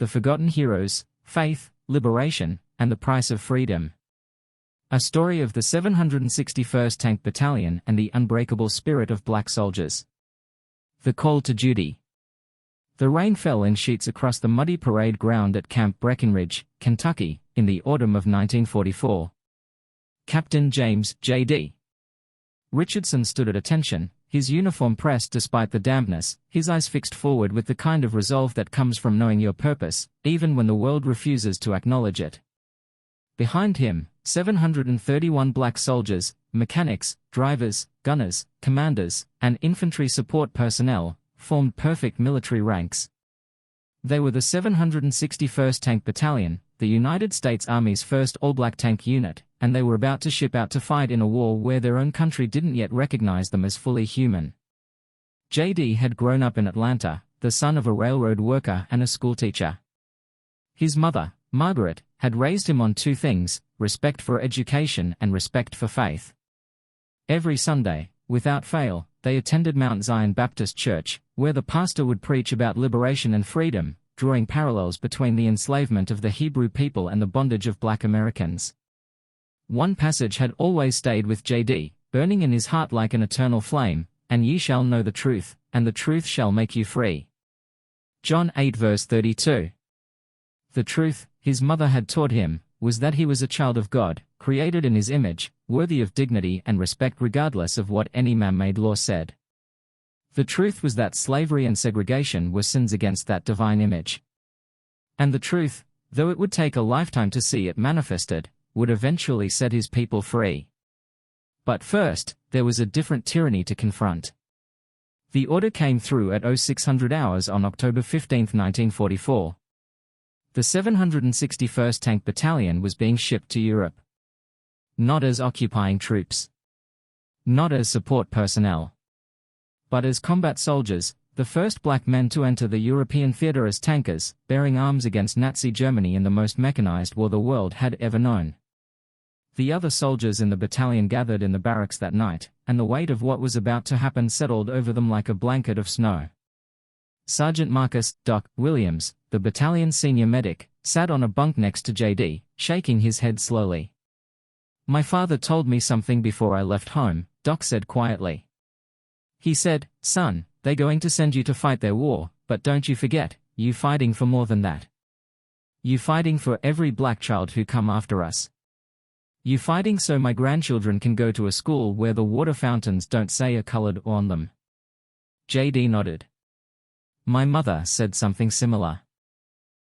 The Forgotten Heroes, Faith, Liberation, and the Price of Freedom. A story of the 761st Tank Battalion and the unbreakable spirit of black soldiers. The Call to Duty. The rain fell in sheets across the muddy parade ground at Camp Breckinridge, Kentucky, in the autumn of 1944. Captain James J.D. Richardson stood at attention, his uniform pressed despite the dampness, his eyes fixed forward with the kind of resolve that comes from knowing your purpose, even when the world refuses to acknowledge it. Behind him, 731 black soldiers, mechanics, drivers, gunners, commanders, and infantry support personnel, formed perfect military ranks. They were the 761st Tank Battalion, the United States Army's first all-black tank unit, and they were about to ship out to fight in a war where their own country didn't yet recognize them as fully human. J.D. had grown up in Atlanta, the son of a railroad worker and a schoolteacher. His mother, Margaret, had raised him on two things: respect for education and respect for faith. Every Sunday, without fail, they attended Mount Zion Baptist Church, where the pastor would preach about liberation and freedom, drawing parallels between the enslavement of the Hebrew people and the bondage of black Americans. One passage had always stayed with J.D., burning in his heart like an eternal flame, "And ye shall know the truth, and the truth shall make you free." John 8 verse 32. The truth, his mother had taught him, was that he was a child of God, created in his image, worthy of dignity and respect regardless of what any man-made law said. The truth was that slavery and segregation were sins against that divine image. And the truth, though it would take a lifetime to see it manifested, would eventually set his people free. But first, there was a different tyranny to confront. The order came through at 0600 hours on October 15, 1944. The 761st Tank Battalion was being shipped to Europe. Not as occupying troops. Not as support personnel. But as combat soldiers, the first black men to enter the European theater as tankers, bearing arms against Nazi Germany in the most mechanized war the world had ever known. The other soldiers in the battalion gathered in the barracks that night, and the weight of what was about to happen settled over them like a blanket of snow. Sergeant Marcus "Doc" Williams, the battalion's senior medic, sat on a bunk next to J.D., shaking his head slowly. "My father told me something before I left home," Doc said quietly. He said, "Son, they're going to send you to fight their war, but don't you forget, you fighting for more than that. You fighting for every black child who come after us. You fighting so my grandchildren can go to a school where the water fountains don't say a colored on them." J.D. nodded. "My mother said something similar.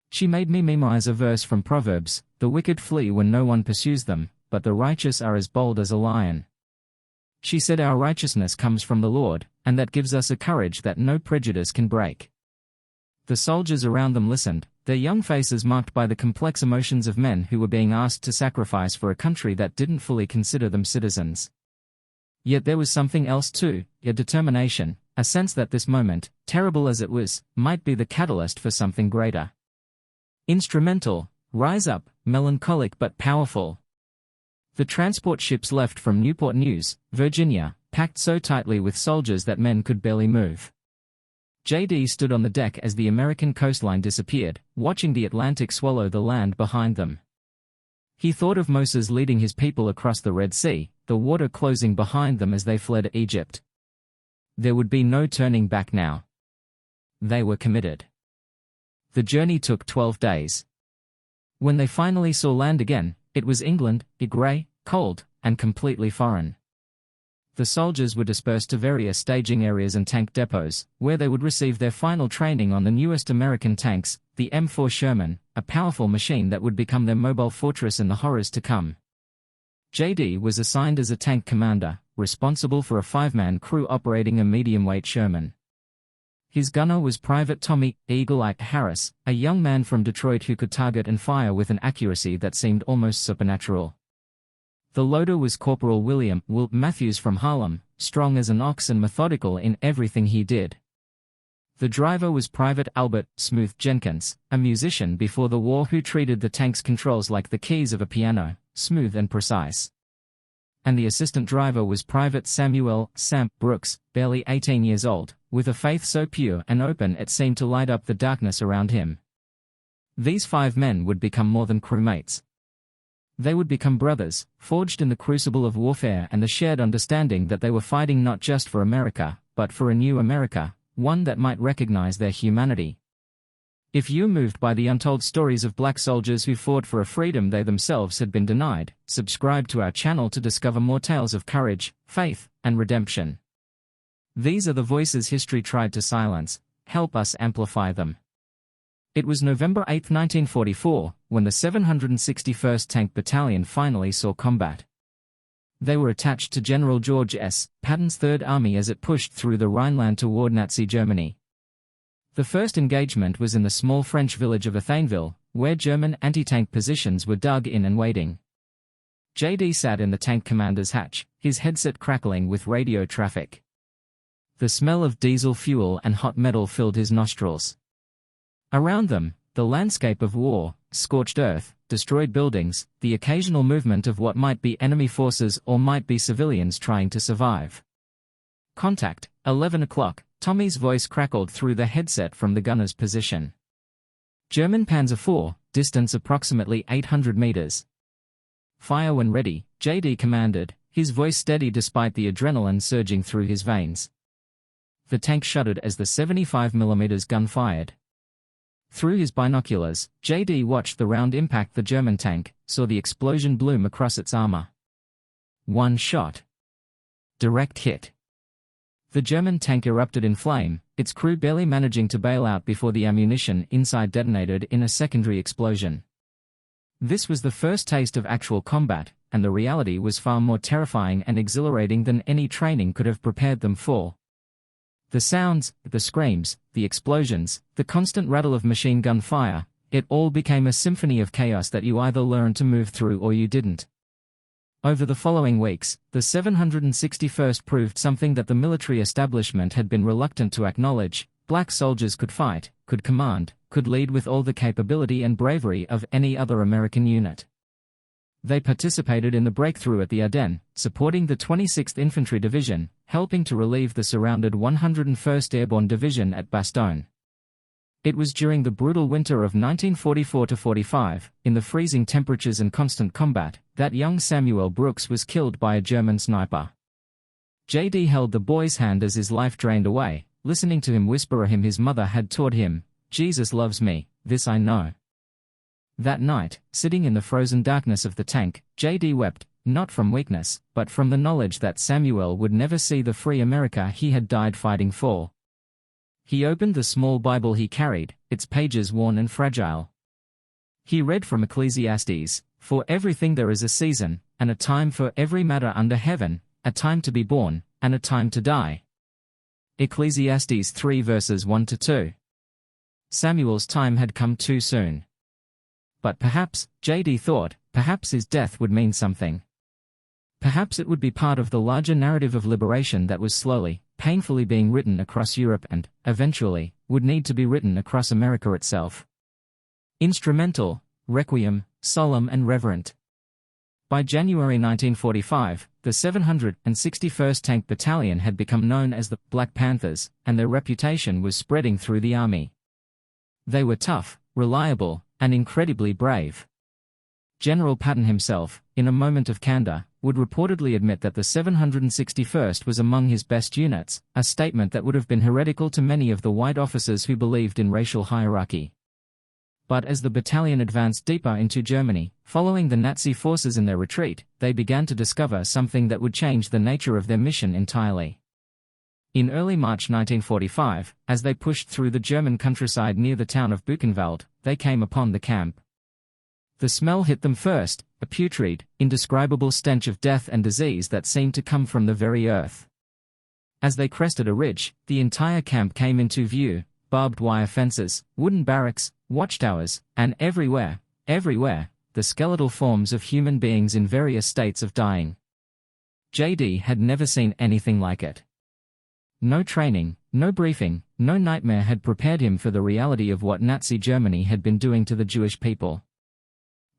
She made me memorize a verse from Proverbs, 'The wicked flee when no one pursues them, but the righteous are as bold as a lion.' She said our righteousness comes from the Lord, and that gives us a courage that no prejudice can break." The soldiers around them listened, their young faces marked by the complex emotions of men who were being asked to sacrifice for a country that didn't fully consider them citizens. Yet there was something else too, a determination, a sense that this moment, terrible as it was, might be the catalyst for something greater. Instrumental, rise up, melancholic but powerful. The transport ships left from Newport News, Virginia, packed so tightly with soldiers that men could barely move. J.D. stood on the deck as the American coastline disappeared, watching the Atlantic swallow the land behind them. He thought of Moses leading his people across the Red Sea, the water closing behind them as they fled Egypt. There would be no turning back now. They were committed. The journey took 12 days. When they finally saw land again, it was England, grey, cold, and completely foreign. The soldiers were dispersed to various staging areas and tank depots, where they would receive their final training on the newest American tanks, the M4 Sherman, a powerful machine that would become their mobile fortress in the horrors to come. J.D. was assigned as a tank commander, responsible for a 5-man crew operating a medium-weight Sherman. His gunner was Private Tommy "Eagle Eye" Harris, a young man from Detroit who could target and fire with an accuracy that seemed almost supernatural. The loader was Corporal William "Will" Matthews from Harlem, strong as an ox and methodical in everything he did. The driver was Private Albert "Smooth" Jenkins, a musician before the war who treated the tank's controls like the keys of a piano, smooth and precise. And the assistant driver was Private Samuel "Sam" Brooks, barely 18 years old, with a faith so pure and open it seemed to light up the darkness around him. These 5 men would become more than crewmates. They would become brothers, forged in the crucible of warfare and the shared understanding that they were fighting not just for America, but for a new America, one that might recognize their humanity. If you're moved by the untold stories of black soldiers who fought for a freedom they themselves had been denied, subscribe to our channel to discover more tales of courage, faith, and redemption. These are the voices history tried to silence. Help us amplify them. It was November 8, 1944, when the 761st Tank Battalion finally saw combat. They were attached to General George S. Patton's Third Army as it pushed through the Rhineland toward Nazi Germany. The first engagement was in the small French village of Athainville, where German anti-tank positions were dug in and waiting. JD sat in the tank commander's hatch, his headset crackling with radio traffic. The smell of diesel fuel and hot metal filled his nostrils. Around them, the landscape of war, scorched earth, destroyed buildings, the occasional movement of what might be enemy forces or might be civilians trying to survive. Contact, 11 o'clock, Tommy's voice crackled through the headset from the gunner's position. German Panzer IV, distance approximately 800 meters. Fire when ready, JD commanded, his voice steady despite the adrenaline surging through his veins. The tank shuddered as the 75mm gun fired. Through his binoculars, JD watched the round impact the German tank, saw the explosion bloom across its armor. One shot. Direct hit. The German tank erupted in flame, its crew barely managing to bail out before the ammunition inside detonated in a secondary explosion. This was the first taste of actual combat, and the reality was far more terrifying and exhilarating than any training could have prepared them for. The sounds, the screams, the explosions, the constant rattle of machine gun fire, it all became a symphony of chaos that you either learned to move through or you didn't. Over the following weeks, the 761st proved something that the military establishment had been reluctant to acknowledge: black soldiers could fight, could command, could lead with all the capability and bravery of any other American unit. They participated in the breakthrough at the Ardennes, supporting the 26th Infantry Division, helping to relieve the surrounded 101st Airborne Division at Bastogne. It was during the brutal winter of 1944-45, in the freezing temperatures and constant combat, that young Samuel Brooks was killed by a German sniper. JD held the boy's hand as his life drained away, listening to him whisper his mother had taught him, "Jesus loves me, this I know." That night, sitting in the frozen darkness of the tank, JD wept, not from weakness, but from the knowledge that Samuel would never see the free America he had died fighting for. He opened the small Bible he carried, its pages worn and fragile. He read from Ecclesiastes, "For everything there is a season, and a time for every matter under heaven, a time to be born, and a time to die." Ecclesiastes 3 verses 1-2. Samuel's time had come too soon. But perhaps, JD thought, perhaps his death would mean something. Perhaps it would be part of the larger narrative of liberation that was slowly, painfully being written across Europe and, eventually, would need to be written across America itself. Instrumental, requiem, solemn and reverent. By January 1945, the 761st Tank Battalion had become known as the Black Panthers, and their reputation was spreading through the army. They were tough, reliable, and incredibly brave. General Patton himself, in a moment of candor, would reportedly admit that the 761st was among his best units, a statement that would have been heretical to many of the white officers who believed in racial hierarchy. But as the battalion advanced deeper into Germany, following the Nazi forces in their retreat, they began to discover something that would change the nature of their mission entirely. In early March 1945, as they pushed through the German countryside near the town of Buchenwald, they came upon the camp. The smell hit them first, a putrid, indescribable stench of death and disease that seemed to come from the very earth. As they crested a ridge, the entire camp came into view: barbed wire fences, wooden barracks, watchtowers, and everywhere, the skeletal forms of human beings in various states of dying. JD had never seen anything like it. No training, no briefing, no nightmare had prepared him for the reality of what Nazi Germany had been doing to the Jewish people.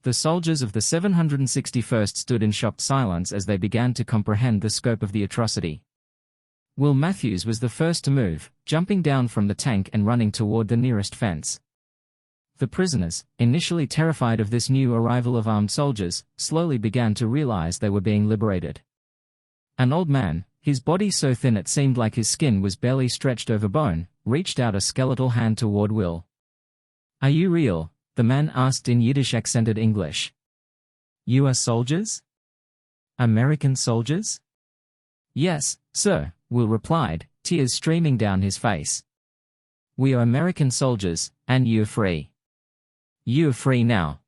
The soldiers of the 761st stood in shocked silence as they began to comprehend the scope of the atrocity. Will Matthews was the first to move, jumping down from the tank and running toward the nearest fence. The prisoners, initially terrified of this new arrival of armed soldiers, slowly began to realize they were being liberated. An old man, his body so thin it seemed like his skin was barely stretched over bone, reached out a skeletal hand toward Will. "Are you real?" the man asked in Yiddish accented English. "You are soldiers? American soldiers?" "Yes, sir," Will replied, tears streaming down his face. "We are American soldiers, and you're free. You're free now."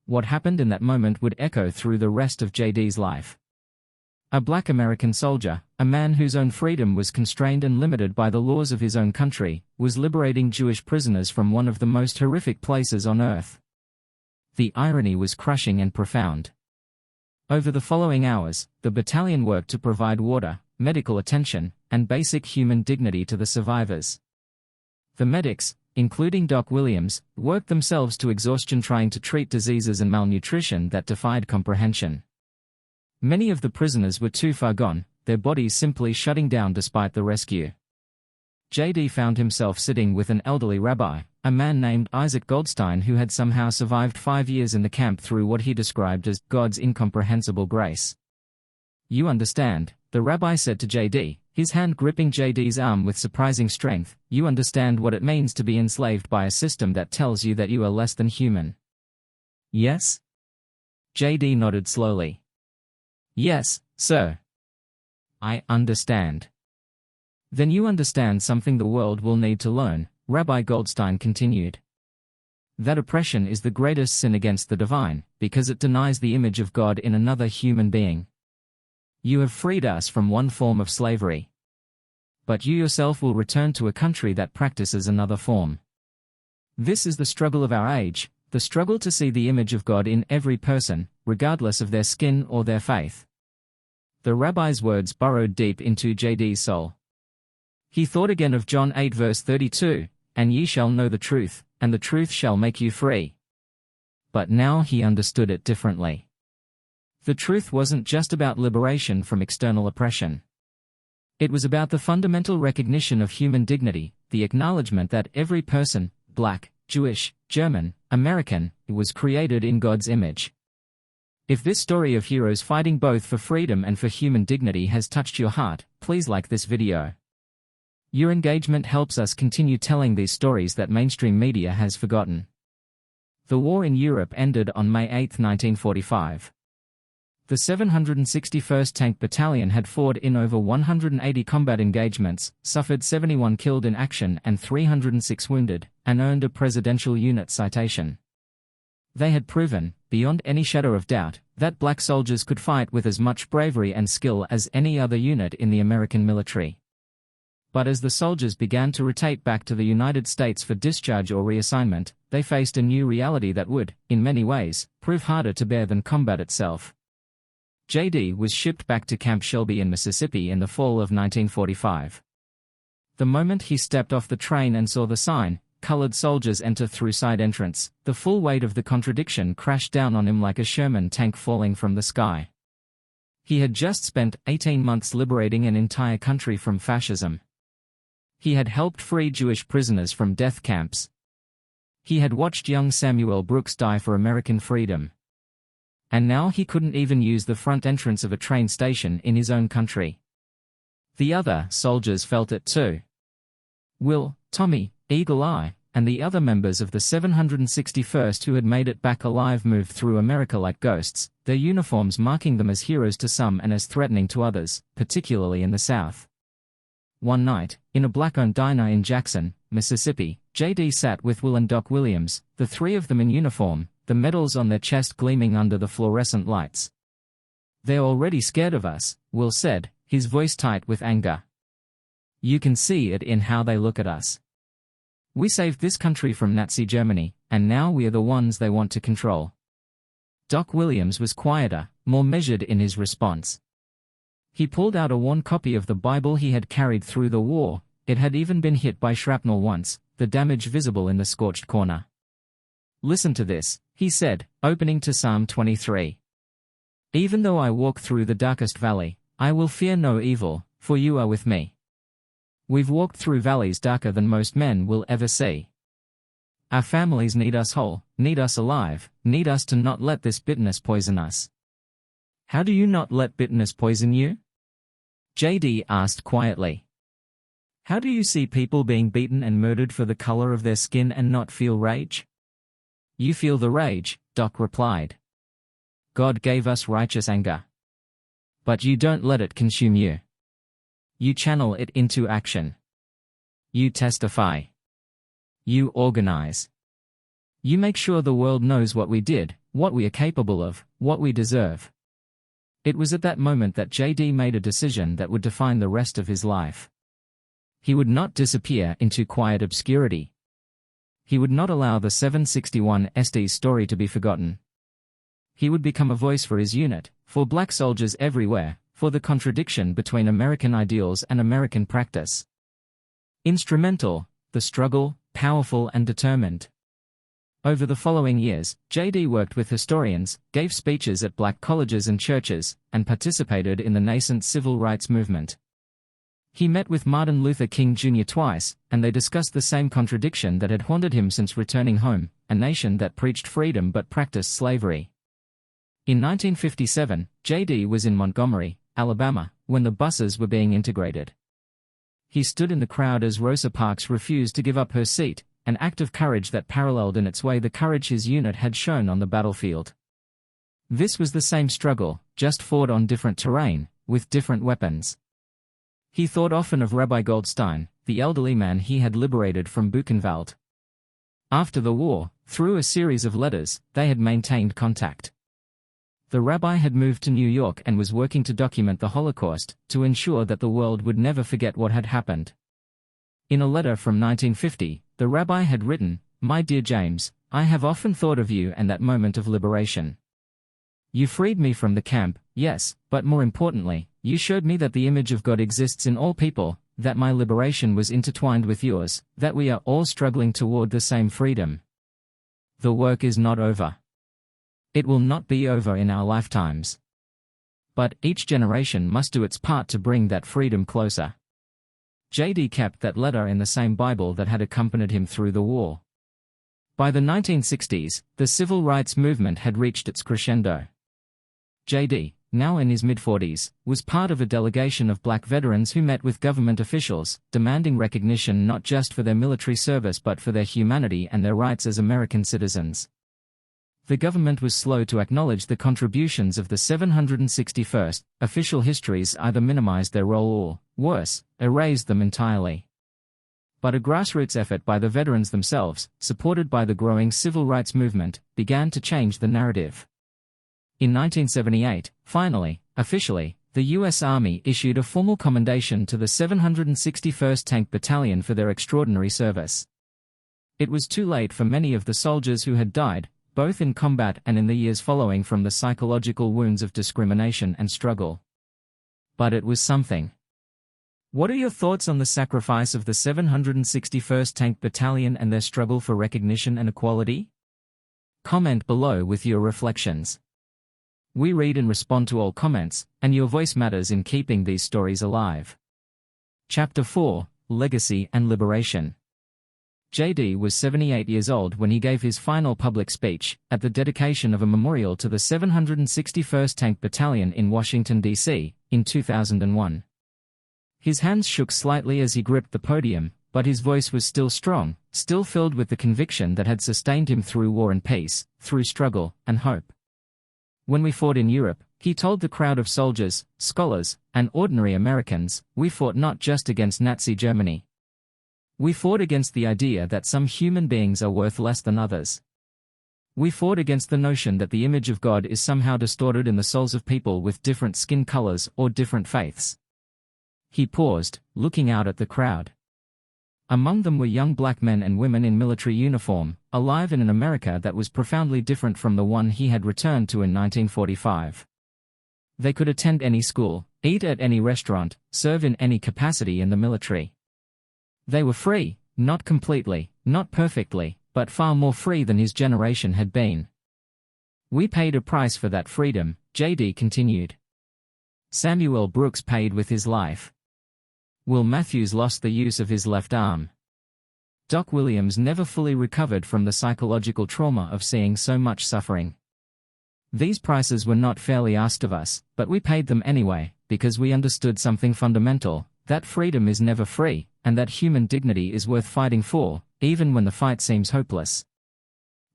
What happened in that moment would echo through the rest of JD's life. A black American soldier, a man whose own freedom was constrained and limited by the laws of his own country, was liberating Jewish prisoners from one of the most horrific places on earth. The irony was crushing and profound. Over the following hours, the battalion worked to provide water, medical attention, and basic human dignity to the survivors. The medics, including Doc Williams, worked themselves to exhaustion trying to treat diseases and malnutrition that defied comprehension. Many of the prisoners were too far gone, their bodies simply shutting down despite the rescue. JD found himself sitting with an elderly rabbi, a man named Isaac Goldstein who had somehow survived 5 years in the camp through what he described as God's incomprehensible grace. "You understand," the rabbi said to JD, his hand gripping JD's arm with surprising strength, "you understand what it means to be enslaved by a system that tells you that you are less than human." "Yes?" JD nodded slowly. "Yes, sir. I understand." "Then you understand something the world will need to learn," Rabbi Goldstein continued. "That oppression is the greatest sin against the divine, because it denies the image of God in another human being. You have freed us from one form of slavery. But you yourself will return to a country that practices another form. This is the struggle of our age, the struggle to see the image of God in every person, regardless of their skin or their faith." The rabbi's words burrowed deep into JD's soul. He thought again of John 8 verse 32, "And ye shall know the truth, and the truth shall make you free." But now he understood it differently. The truth wasn't just about liberation from external oppression. It was about the fundamental recognition of human dignity, the acknowledgement that every person, black, Jewish, German, American, was created in God's image. If this story of heroes fighting both for freedom and for human dignity has touched your heart, please like this video. Your engagement helps us continue telling these stories that mainstream media has forgotten. The war in Europe ended on May 8, 1945. The 761st Tank Battalion had fought in over 180 combat engagements, suffered 71 killed in action and 306 wounded, and earned a Presidential Unit Citation. They had proven, beyond any shadow of doubt, that black soldiers could fight with as much bravery and skill as any other unit in the American military. But as the soldiers began to rotate back to the United States for discharge or reassignment, they faced a new reality that would, in many ways, prove harder to bear than combat itself. JD was shipped back to Camp Shelby in Mississippi in the fall of 1945. The moment he stepped off the train and saw the sign, "Colored soldiers enter through side entrance," the full weight of the contradiction crashed down on him like a Sherman tank falling from the sky. He had just spent 18 months liberating an entire country from fascism. He had helped free Jewish prisoners from death camps. He had watched young Samuel Brooks die for American freedom. And now he couldn't even use the front entrance of a train station in his own country. The other soldiers felt it too. Will, Tommy, Eagle Eye, and the other members of the 761st who had made it back alive moved through America like ghosts, their uniforms marking them as heroes to some and as threatening to others, particularly in the South. One night, in a black-owned diner in Jackson, Mississippi, JD sat with Will and Doc Williams, the three of them in uniform, the medals on their chest gleaming under the fluorescent lights. "They're already scared of us," Will said, his voice tight with anger. "You can see it in how they look at us. We saved this country from Nazi Germany, and now we are the ones they want to control." Doc Williams was quieter, more measured in his response. He pulled out a worn copy of the Bible he had carried through the war. It had even been hit by shrapnel once, the damage visible in the scorched corner. "Listen to this," he said, opening to Psalm 23. "Even though I walk through the darkest valley, I will fear no evil, for you are with me." We've walked through valleys darker than most men will ever see. Our families need us whole, need us alive, need us to not let this bitterness poison us. How do you not let bitterness poison you? JD asked quietly. How do you see people being beaten and murdered for the color of their skin and not feel rage? You feel the rage, Doc replied. God gave us righteous anger. But you don't let it consume you. You channel it into action. You testify. You organize. You make sure the world knows what we did, what we are capable of, what we deserve. It was at that moment that JD made a decision that would define the rest of his life. He would not disappear into quiet obscurity. He would not allow the 761 SD's story to be forgotten. He would become a voice for his unit, for black soldiers everywhere, for the contradiction between American ideals and American practice. Instrumental, the struggle, powerful and determined. Over the following years, JD worked with historians, gave speeches at black colleges and churches, and participated in the nascent civil rights movement. He met with Martin Luther King Jr. twice, and they discussed the same contradiction that had haunted him since returning home, a nation that preached freedom but practiced slavery. In 1957, JD was in Montgomery, Alabama, when the buses were being integrated. He stood in the crowd as Rosa Parks refused to give up her seat, an act of courage that paralleled in its way the courage his unit had shown on the battlefield. This was the same struggle, just fought on different terrain, with different weapons. He thought often of Rabbi Goldstein, the elderly man he had liberated from Buchenwald. After the war, through a series of letters, they had maintained contact. The rabbi had moved to New York and was working to document the Holocaust, to ensure that the world would never forget what had happened. In a letter from 1950, the rabbi had written, "My dear James, I have often thought of you and that moment of liberation. You freed me from the camp, yes, but more importantly, you showed me that the image of God exists in all people, that my liberation was intertwined with yours, that we are all struggling toward the same freedom. The work is not over. It will not be over in our lifetimes. But each generation must do its part to bring that freedom closer." JD kept that letter in the same Bible that had accompanied him through the war. By the 1960s, the civil rights movement had reached its crescendo. JD, now in his mid-40s, was part of a delegation of black veterans who met with government officials, demanding recognition not just for their military service but for their humanity and their rights as American citizens. The government was slow to acknowledge the contributions of the 761st. Official histories either minimized their role or, worse, erased them entirely. But a grassroots effort by the veterans themselves, supported by the growing civil rights movement, began to change the narrative. In 1978, finally, officially, the U.S. Army issued a formal commendation to the 761st Tank Battalion for their extraordinary service. It was too late for many of the soldiers who had died, both in combat and in the years following, from the psychological wounds of discrimination and struggle. But it was something. What are your thoughts on the sacrifice of the 761st Tank Battalion and their struggle for recognition and equality? Comment below with your reflections. We read and respond to all comments, and your voice matters in keeping these stories alive. Chapter 4, Legacy and Liberation. JD was 78 years old when he gave his final public speech, at the dedication of a memorial to the 761st Tank Battalion in Washington, D.C., in 2001. His hands shook slightly as he gripped the podium, but his voice was still strong, still filled with the conviction that had sustained him through war and peace, through struggle and hope. When we fought in Europe, he told the crowd of soldiers, scholars, and ordinary Americans, we fought not just against Nazi Germany. We fought against the idea that some human beings are worth less than others. We fought against the notion that the image of God is somehow distorted in the souls of people with different skin colors or different faiths. He paused, looking out at the crowd. Among them were young black men and women in military uniform, alive in an America that was profoundly different from the one he had returned to in 1945. They could attend any school, eat at any restaurant, serve in any capacity in the military. They were free, not completely, not perfectly, but far more free than his generation had been. We paid a price for that freedom, JD continued. Samuel Brooks paid with his life. Will Matthews lost the use of his left arm. Doc Williams never fully recovered from the psychological trauma of seeing so much suffering. These prices were not fairly asked of us, but we paid them anyway, because we understood something fundamental, that freedom is never free, and that human dignity is worth fighting for, even when the fight seems hopeless.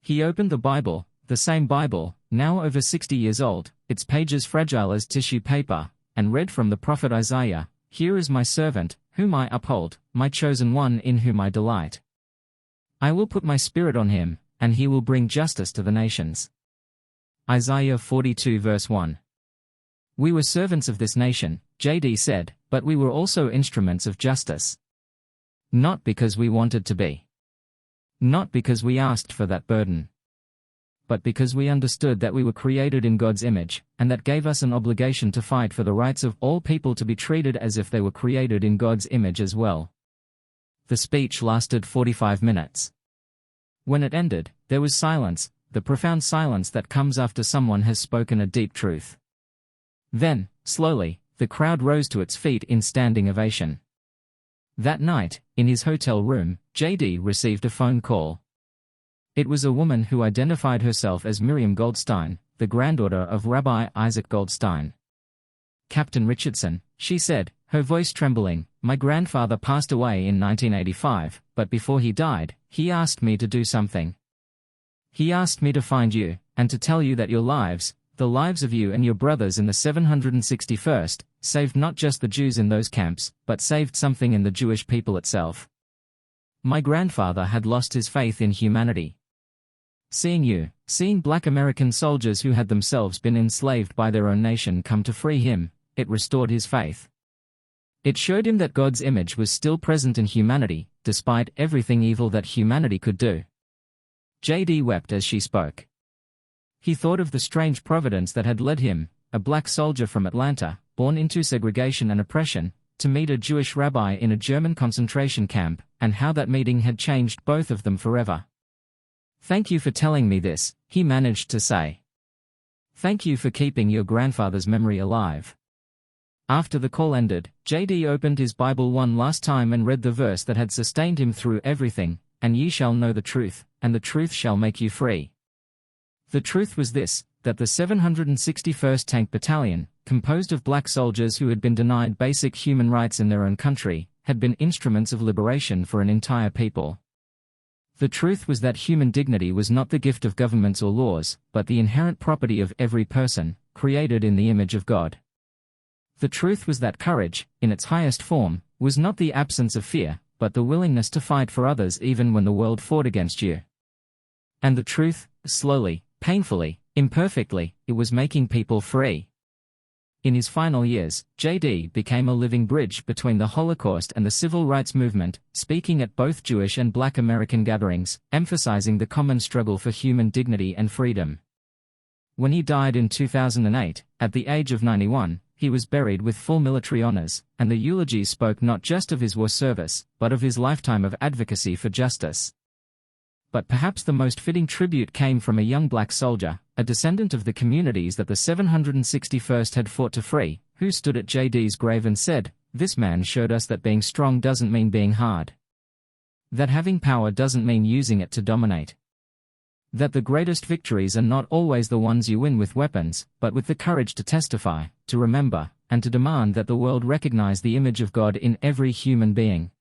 He opened the Bible, the same Bible, now over 60 years old, its pages fragile as tissue paper, and read from the prophet Isaiah, "Here is my servant, whom I uphold, my chosen one in whom I delight. I will put my spirit on him, and he will bring justice to the nations." Isaiah 42 verse 1. "We were servants of this nation," JD said, "but we were also instruments of justice. Not because we wanted to be. Not because we asked for that burden. But because we understood that we were created in God's image, and that gave us an obligation to fight for the rights of all people to be treated as if they were created in God's image as well." The speech lasted 45 minutes. When it ended, there was silence, the profound silence that comes after someone has spoken a deep truth. Then, slowly, the crowd rose to its feet in standing ovation. That night, in his hotel room, JD received a phone call. It was a woman who identified herself as Miriam Goldstein, the granddaughter of Rabbi Isaac Goldstein. "Captain Richardson," she said, her voice trembling, "my grandfather passed away in 1985, but before he died, he asked me to do something. He asked me to find you, and to tell you that your lives, the lives of you and your brothers in the 761st, saved not just the Jews in those camps, but saved something in the Jewish people itself. My grandfather had lost his faith in humanity. Seeing you, seeing black American soldiers who had themselves been enslaved by their own nation come to free him, it restored his faith. It showed him that God's image was still present in humanity, despite everything evil that humanity could do." JD wept as she spoke. He thought of the strange providence that had led him, a black soldier from Atlanta, born into segregation and oppression, to meet a Jewish rabbi in a German concentration camp, and how that meeting had changed both of them forever. "Thank you for telling me this," he managed to say. "Thank you for keeping your grandfather's memory alive." After the call ended, JD opened his Bible one last time and read the verse that had sustained him through everything, "And ye shall know the truth, and the truth shall make you free." The truth was this, that the 761st Tank Battalion, composed of black soldiers who had been denied basic human rights in their own country, had been instruments of liberation for an entire people. The truth was that human dignity was not the gift of governments or laws, but the inherent property of every person, created in the image of God. The truth was that courage, in its highest form, was not the absence of fear, but the willingness to fight for others even when the world fought against you. And the truth, slowly, painfully, imperfectly, it was making people free. In his final years, JD became a living bridge between the Holocaust and the civil rights movement, speaking at both Jewish and Black American gatherings, emphasizing the common struggle for human dignity and freedom. When he died in 2008, at the age of 91, he was buried with full military honors, and the eulogies spoke not just of his war service, but of his lifetime of advocacy for justice. But perhaps the most fitting tribute came from a young black soldier, a descendant of the communities that the 761st had fought to free, who stood at JD's grave and said, "This man showed us that being strong doesn't mean being hard. That having power doesn't mean using it to dominate. That the greatest victories are not always the ones you win with weapons, but with the courage to testify, to remember, and to demand that the world recognize the image of God in every human being."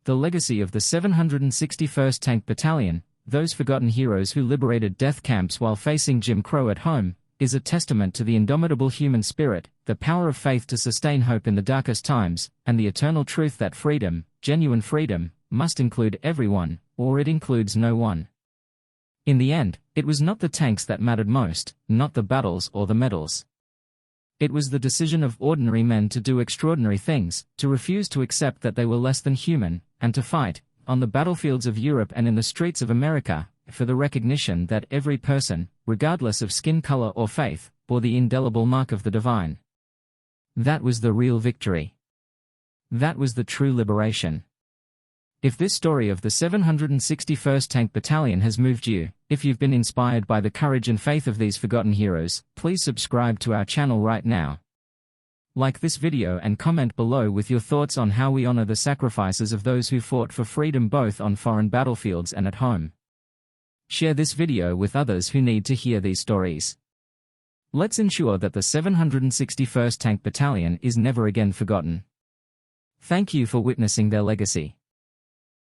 The legacy of the 761st Tank Battalion, those forgotten heroes who liberated death camps while facing Jim Crow at home, is a testament to the indomitable human spirit, the power of faith to sustain hope in the darkest times, and the eternal truth that freedom, genuine freedom, must include everyone, or it includes no one. In the end, it was not the tanks that mattered most, not the battles or the medals. It was the decision of ordinary men to do extraordinary things, to refuse to accept that they were less than human, and to fight, on the battlefields of Europe and in the streets of America, for the recognition that every person, regardless of skin color or faith, bore the indelible mark of the divine. That was the real victory. That was the true liberation. If this story of the 761st Tank Battalion has moved you, if you've been inspired by the courage and faith of these forgotten heroes, please subscribe to our channel right now. Like this video and comment below with your thoughts on how we honor the sacrifices of those who fought for freedom both on foreign battlefields and at home. Share this video with others who need to hear these stories. Let's ensure that the 761st Tank Battalion is never again forgotten. Thank you for witnessing their legacy.